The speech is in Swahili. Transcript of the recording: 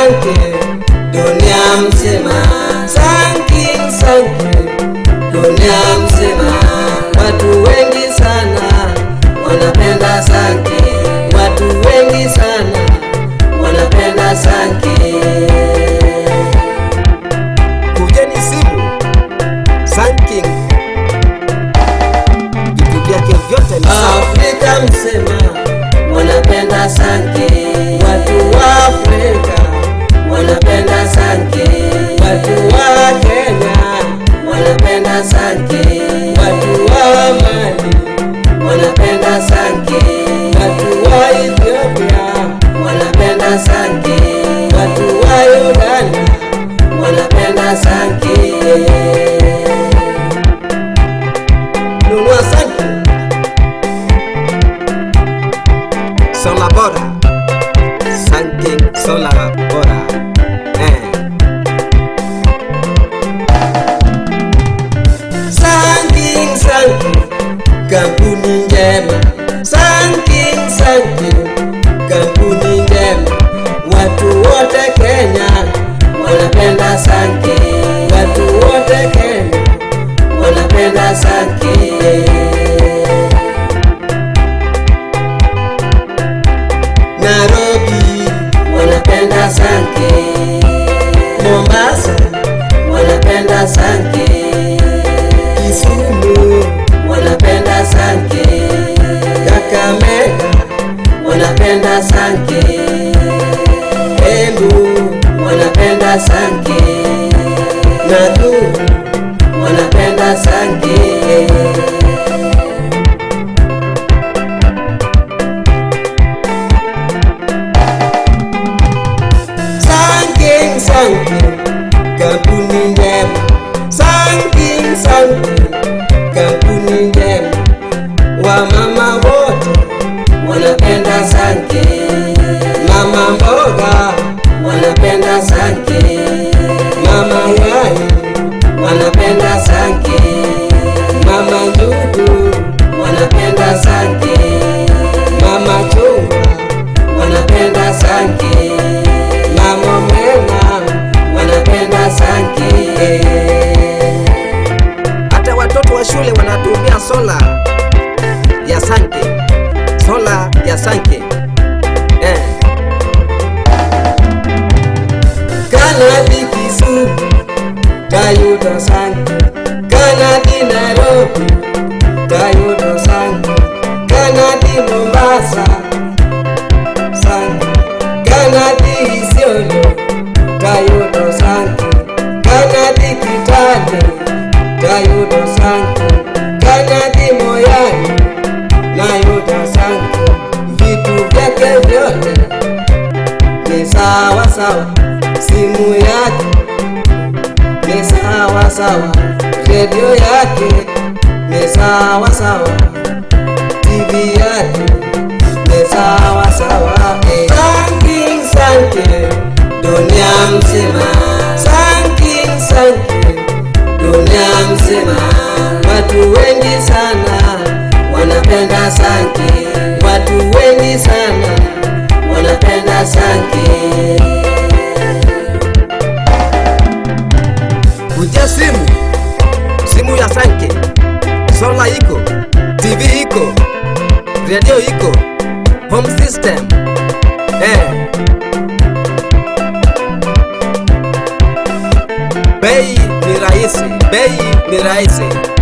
Sanke dunia mzima, Sanke dunia mzima. Watu wengi sana wanapenda Sanke, watu wengi sana wanapenda Sanke. Kujeni simu Sanke, vitu vyake vyote ni Afrika mzima wanapenda Sanke, watu wa Afrika wanapenda Sanke, watu wa Kenya wanapenda Sanke, watu wa Mali wanapenda Sanke, watu wa Ethiopia wanapenda Sanke, watu wa Uganda wanapenda Sanke. Nunua Sanke, sola bora. Sanke sola bora. Sanke kampuni njema, Sanke kampuni njema. Watu wote Kenya wanapenda Sanke, watu wote Kenya wanapenda Sanke. Nairobi wanapenda Sanke, Mombasa wanapenda Sanke, Kisumu wanapenda Sanke, Kakamega wanapenda Sanke, Embu wanapenda Sanke, Nakuru wanapenda Sanke. Sanke kampuni njema, Sanke kampuni njema. Wamama wote wanapenda Sanke, mama mboga wanapenda Sanke, mama yai wanapenda Sanke, mama njugu wanapenda Sanke, mama chungwa wanapenda Sanke, mama mema wanapenda Sanke. Hata watoto wa shule wanatumia sola ya Sanke, sola ya Sanke. Kanadi Kisumu tayudo Sanke, Kanadi Nairobi tayudo Sanke, Kanadi Mombasa Sanke, Kanadi Isiolo tayudo Sanke, Kanadi Kitale tayudo Sanke, Kanadi Moyani nayudo Sanke. Vitu vyake vyote ni sawa sawa, simu yake ni sawa sawa, redio yake ni sawa sawa, TV yake ni sawa sawa. Sanke dunia mzima, Sanke dunia mzima. Watu wengi sana wanapenda Sanke, watu wengi sana wanapenda Sanke. Kuja simu ya Sanke, sola iko, TV iko, radio iko, home system. Bei ni rahisi, bei ni rahisi.